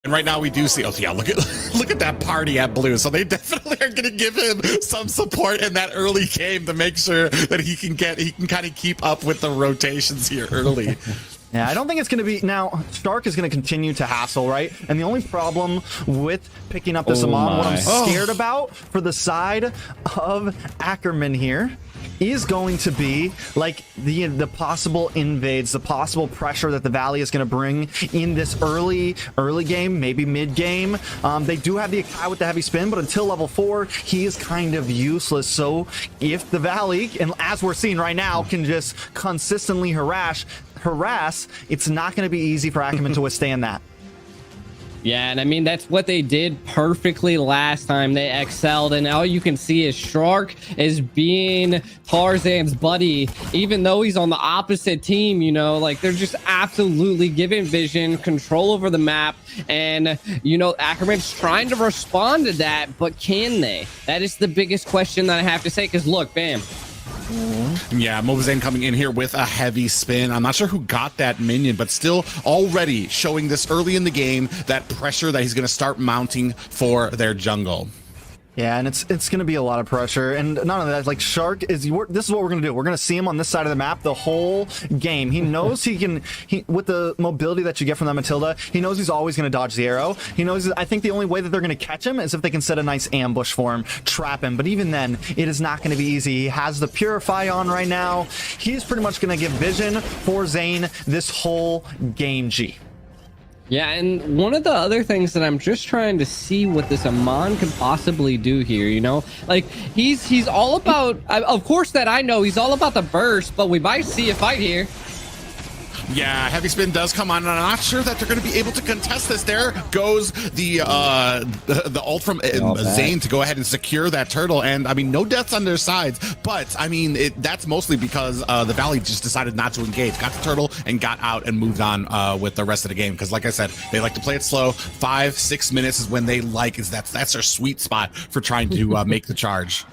And right now we do see, oh yeah, look at that party at blue. So they definitely are going to give him some support in that early game to make sure that he can kind of keep up with the rotations here early. Yeah, I don't think it's going to be... Now, Stark is going to continue to hassle, right? And the only problem with picking up this Amon, what I'm scared about for the side of ACKERMAN here, is going to be like the possible invades, the possible pressure that the Valley is going to bring in this early game, maybe mid game. They do have the Akai with the heavy spin, but until level 4, he is kind of useless. So if the Valley, and as we're seeing right now, can just consistently harass, it's not going to be easy for ACKERMAN to withstand that. Yeah, and I mean, that's what they did perfectly last time. They excelled, and all you can see is Shark is being Tarzan's buddy, even though he's on the opposite team, you know, like they're just absolutely giving vision, control over the map, and, you know, ACKERMAN's trying to respond to that, but can they? That is the biggest question that I have to say, because look, bam. Yeah, Mobazane coming in here with a heavy spin. I'm not sure who got that minion, but still already showing this early in the game, that pressure that he's going to start mounting for their jungle. Yeah, and it's going to be a lot of pressure, and none of that. Like Shark is, this is what we're going to do. We're going to see him on this side of the map the whole game. He knows he with the mobility that you get from that Matilda, he knows he's always going to dodge the arrow. He knows. I think the only way that they're going to catch him is if they can set a nice ambush for him, trap him. But even then, it is not going to be easy. He has the Purify on right now. He's pretty much going to give vision for Zane this whole game. Yeah, and one of the other things that I'm just trying to see what this Amon can possibly do here, you know, like he's all about, of course that I know he's all about the burst, but we might see a fight here. Yeah, heavy spin does come on, and I'm not sure that they're going to be able to contest this. There goes the ult from Zane to go ahead and secure that turtle, and I mean, no deaths on their sides, but I mean, that's mostly because the Valley just decided not to engage, got the turtle, and got out and moved on with the rest of the game, because like I said, they like to play it slow. 5-6 minutes is when they like, that's their sweet spot for trying to make the charge.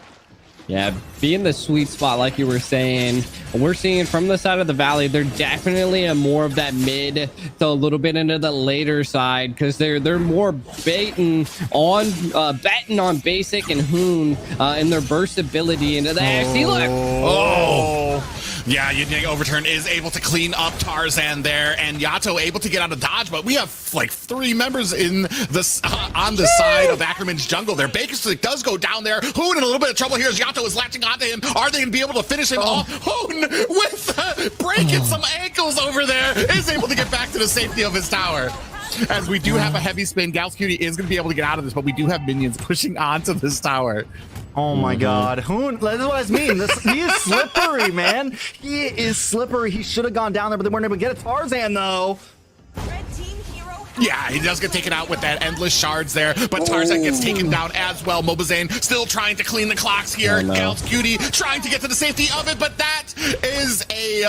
Yeah, being the sweet spot, like you were saying, we're seeing from the side of the Valley, they're definitely more of that mid to a little bit into the later side, because they're more betting on basic and Hoon and their burst ability into that. See, look. Yeah, Yin Overturn is able to clean up Tarzan there, and Yato able to get out of dodge, but we have like 3 members in this on the side of ACKERMAN's jungle there. Bakerstick does go down there. Hoon in a little bit of trouble here as Yato is latching onto him. Are they going to be able to finish him off? Hoon with breaking some ankles over there is able to get back to the safety of his tower. As we do have a heavy spin, Gals Cutie is going to be able to get out of this, but we do have minions pushing onto this tower. Oh my God, Hoon, that's what I mean. He is slippery, man. He is slippery. He should have gone down there, but they weren't able to get it. Tarzan, though. Yeah, he does get taken out with that endless shards there, but Tarzan gets taken down as well. Mobazane still trying to clean the clocks here. Gals Cutie trying to get to the safety of it, but that is a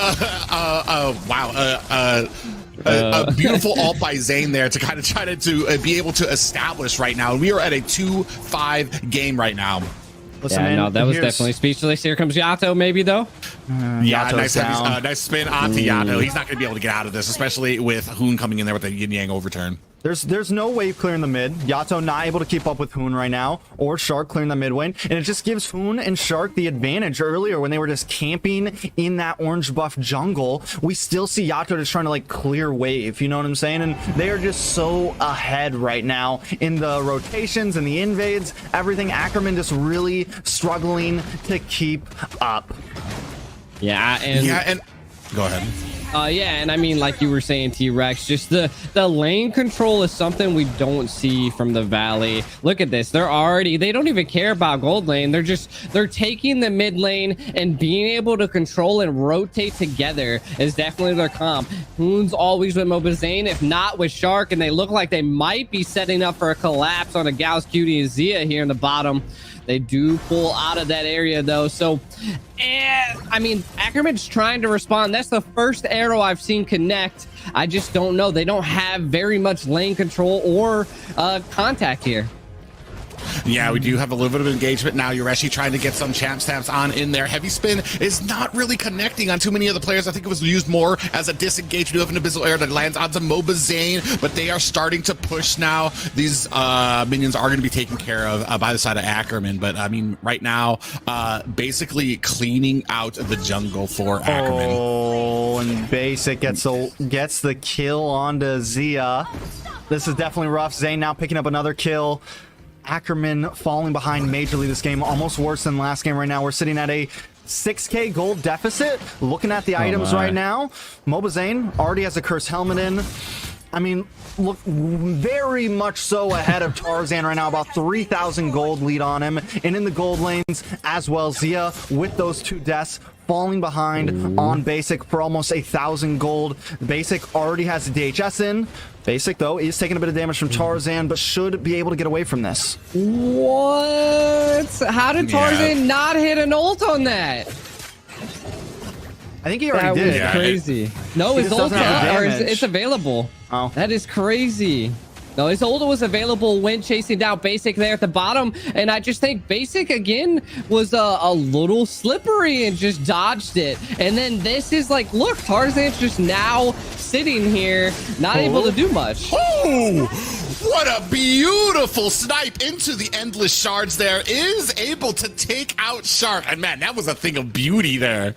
beautiful ult by Zane there to kind of try to be able to establish right now. We are at a 2-5 game right now. Listen, yeah, man, no, that was definitely speechless. Here comes Yato, maybe, though. Yeah, nice spin onto Yato. He's not going to be able to get out of this, especially with Hoon coming in there with the yin-yang overturn. There's no wave clearing the mid. Yato not able to keep up with Hoon right now, or Shark clearing the mid lane, and it just gives Hoon and Shark the advantage. Earlier when they were just camping in that orange buff jungle, we still see Yato just trying to like clear wave, you know what I'm saying? And they are just so ahead right now in the rotations and the invades, everything. ACKERMAN just really struggling to keep up. Yeah, and go ahead. Yeah, and I mean, like you were saying, T-Rex, just the lane control is something we don't see from the Valley. Look at this. They don't even care about gold lane. They're taking the mid lane, and being able to control and rotate together is definitely their comp. Hoon's always with Mobazane, if not with Shark, and they look like they might be setting up for a collapse on a Gals Cutie and Zia here in the bottom. They do pull out of that area, though. So, I mean, ACKERMAN's trying to respond. That's the first arrow I've seen connect. I just don't know. They don't have very much lane control or contact here. Yeah, we do have a little bit of engagement now. Yureshi trying to get some champ stamps on in there. Heavy spin is not really connecting on too many of the players. I think it was used more as a disengage move of an Abyssal Air that lands onto Mobazane, but they are starting to push now. These minions are going to be taken care of by the side of Ackerman, but I mean, right now, basically cleaning out the jungle for Ackerman. Oh, and Basic gets the kill onto Zia. This is definitely rough. Zane now picking up another kill. Ackerman falling behind majorly this game, almost worse than last game. Right now we're sitting at a 6k gold deficit. Looking at the items right now, Mobazane already has a cursed helmet in. I mean, look, very much so ahead of Tarzan right now, about 3,000 gold lead on him. And in the gold lanes as well, Zia with those 2 deaths falling behind on Basic for almost 1,000 gold. Basic already has the DHS in. Basic, though, is taking a bit of damage from Tarzan, but should be able to get away from this. What? How did Tarzan not hit an ult on that? I think he already did. That was crazy. No, his ult it's available. Oh. That is crazy. No, his ult was available when chasing down Basic there at the bottom, and I just think Basic again was a little slippery and just dodged it. And then this is like, look, Tarzan's just now sitting here, not able to do much. Oh, what a beautiful snipe into the endless shards there. Is able to take out Shark, and man, that was a thing of beauty there.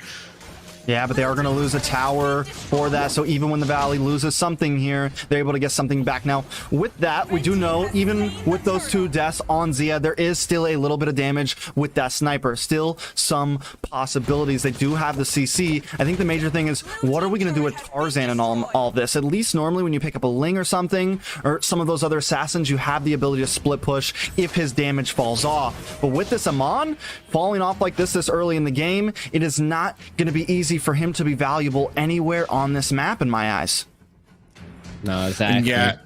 Yeah, but they are going to lose a tower for that. So even when the Valley loses something here, they're able to get something back. Now, with that, we do know, even with those 2 deaths on Zia, there is still a little bit of damage with that sniper. Still some possibilities. They do have the CC. I think the major thing is, what are we going to do with Tarzan and all this? At least normally when you pick up a Ling or something, or some of those other assassins, you have the ability to split push if his damage falls off. But with this Amon falling off like this early in the game, it is not going to be easy for him to be valuable anywhere on this map in my eyes. No, exactly. Yeah.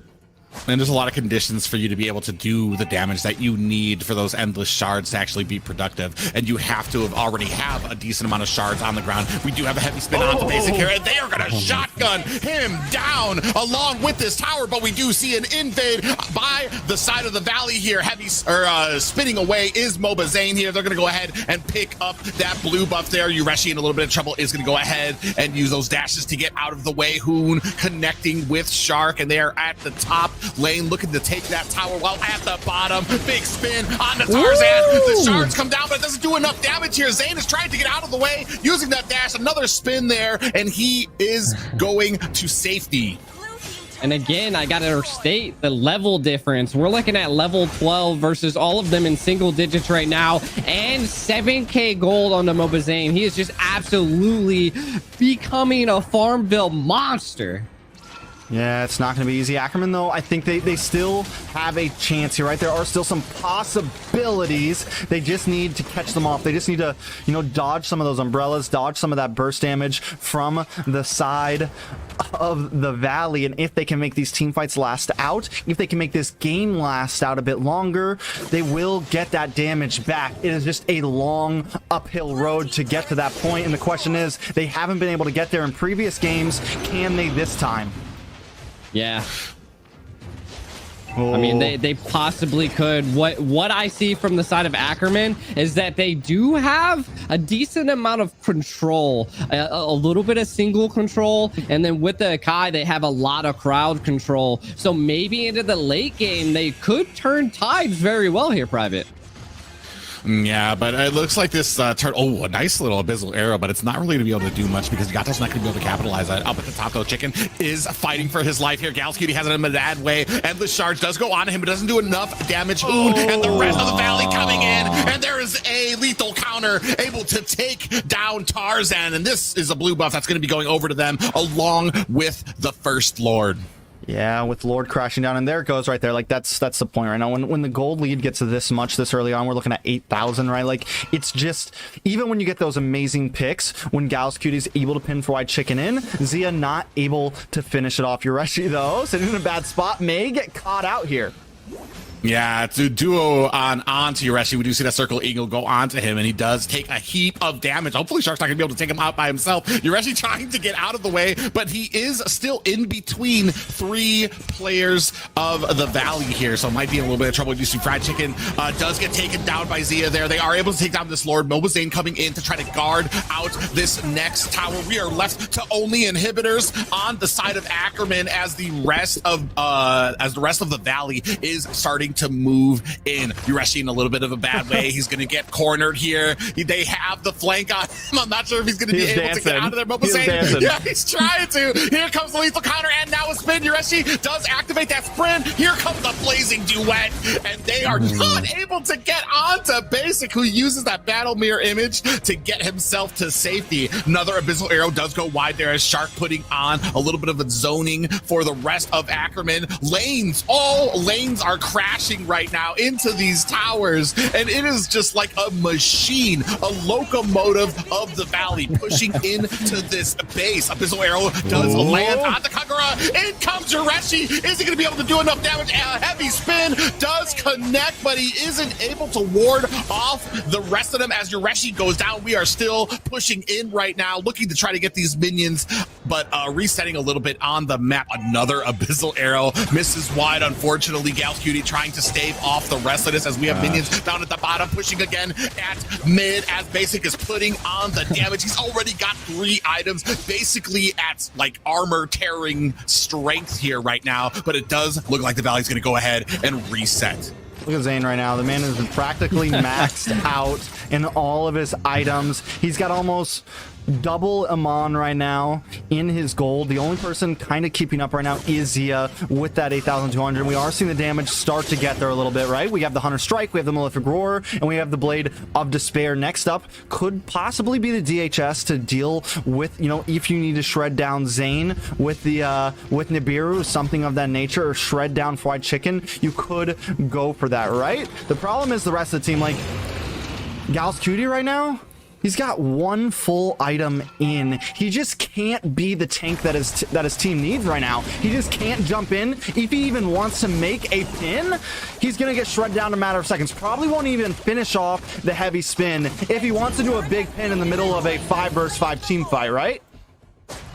And there's a lot of conditions for you to be able to do the damage that you need for those endless shards to actually be productive. And you have to already have a decent amount of shards on the ground. We do have a heavy spin onto Basic here, and they are going to shotgun him down along with this tower. But we do see an invade by the side of the Valley here. Heavy spinning away is Mobazane here. They're going to go ahead and pick up that blue buff there. Yureshi in a little bit of trouble is going to go ahead and use those dashes to get out of the way. Hoon connecting with Shark, and they are at the top lane looking to take that tower while at the bottom. Big spin on the Tarzan. The shards come down, but it doesn't do enough damage here. Zane is trying to get out of the way using that dash. Another spin there, and he is going to safety. And again, I gotta state the level difference. We're looking at level 12 versus all of them in single digits right now, and 7k gold on the Mobazane. He is just absolutely becoming a Farmville monster. Yeah, it's not going to be easy. Ackerman, though, I think they still have a chance here, right? There are still some possibilities. They just need to catch them off. They just need to, you know, dodge some of those umbrellas, dodge some of that burst damage from the side of the Valley. And if they can make these team fights last out, if they can make this game last out a bit longer, they will get that damage back. It is just a long uphill road to get to that point. And the question is, they haven't been able to get there in previous games. Can they this time? Yeah. I mean, they possibly could. What I see from the side of Ackerman is that they do have a decent amount of control, a little bit of single control, and then with the Akai, they have a lot of crowd control. So maybe into the late game, they could turn tides very well here, Private. Yeah, but it looks like this turn. Oh, a nice little Abyssal Arrow, but it's not really going to be able to do much because Yato's not going to be able to capitalize on it. Up at the top, though, Chicken is fighting for his life here. Galscutie has it in a bad way. Endless Charge does go on to him, but doesn't do enough damage. Hoon and the rest of the Valley coming in, and there is a lethal counter able to take down Tarzan, and this is a blue buff that's going to be going over to them along with the First Lord. Yeah, with Lord crashing down, and there it goes right there. Like that's the point right now. When the gold lead gets to this much this early on, we're looking at 8,000, right? Like it's just, even when you get those amazing picks, when Galscutie is able to pin for White Chicken in, Zia not able to finish it off. Yureshi though, sitting in a bad spot, may get caught out here. Yeah, it's a duo onto Yureshi. We do see that Circle Eagle go onto him, and he does take a heap of damage. Hopefully, Shark's not going to be able to take him out by himself. Yureshi trying to get out of the way, but he is still in between 3 players of the Valley here, so might be in a little bit of trouble. You see Fried Chicken does get taken down by Zia there. They are able to take down this Lord. Mobazane coming in to try to guard out this next tower. We are left to only inhibitors on the side of Ackerman as the rest of the Valley is starting to move in. Yureshi in a little bit of a bad way. He's going to get cornered here. They have the flank on him. I'm not sure if he's going to be able to get out of there. Mobazane, yeah, he's trying to. Here comes the lethal counter, and now a spin. Yureshi does activate that sprint. Here comes the blazing duet, and they are not able to get onto Basic, who uses that battle mirror image to get himself to safety. Another abyssal arrow does go wide there as Shark putting on a little bit of a zoning for the rest of Ackerman. All lanes are crashing right now into these towers, and it is just like a machine, a locomotive of the Valley pushing into this base. Abyssal arrow does land on the Kagura. In comes Yureshi. Is he going to be able to do enough damage? A heavy spin does connect, but he isn't able to ward off the rest of them as Yureshi goes down. We are still pushing in right now, looking to try to get these minions, but resetting a little bit on the map. Another abyssal arrow misses wide, unfortunately. Gals Cutie trying to stave off the rest of this as we have minions down at the bottom, pushing again at mid as Basic is putting on the damage. He's already got 3 items, basically at like armor tearing strength here right now, but it does look like the Valley's going to go ahead and reset. Look at Zane right now. The man has been practically maxed out in all of his items. He's got almost double Amon right now in his gold. The only person kind of keeping up right now is Zia with that 8,200. We are seeing the damage start to get there a little bit, right? We have the Hunter Strike, we have the Malefic Roar, and we have the Blade of Despair. Next up could possibly be the DHS to deal with, you know, if you need to shred down Zane with the with Nibiru, something of that nature, or shred down Fried Chicken. You could go for that, right? The problem is the rest of the team, like Gals Cutie right now, he's got 1 full item in. He just can't be the tank that his team needs right now. He just can't jump in. If he even wants to make a pin, he's gonna get shredded down in a matter of seconds. Probably won't even finish off the heavy spin if he wants to do a big pin in the middle of a 5 versus 5 team fight, right?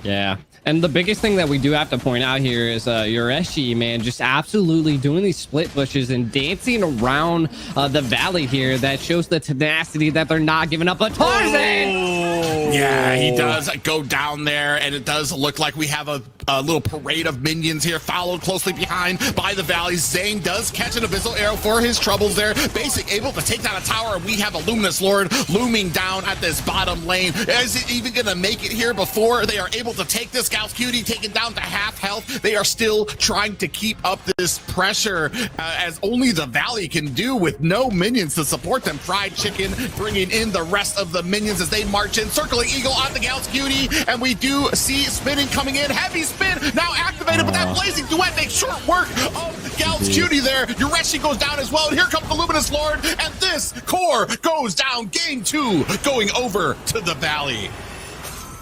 Yeah. And the biggest thing that we do have to point out here is Yureshi, man, just absolutely doing these split pushes and dancing around the Valley here. That shows the tenacity that they're not giving up. But Tarzan! Yeah, he does go down there, and it does look like we have a little parade of minions here, followed closely behind by the Valley. Zane does catch an abyssal arrow for his troubles there. Basic able to take down a tower, and we have a Luminous Lord looming down at this bottom lane. Is it even going to make it here before they are able to take this? Gals Cutie taken down to half health. They are still trying to keep up this pressure as only the Valley can do with no minions to support them. Fried Chicken bringing in the rest of the minions as they march in. Circling Eagle on the Gals Cutie, and we do see spinning coming in. Heavy spin now activated, but that blazing duet makes short work of Gals Cutie there. Yureshi goes down as well, and here comes the Luminous Lord, and this core goes down. Game 2 going over to the Valley.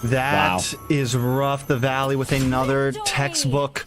That is rough. The Valley with another textbook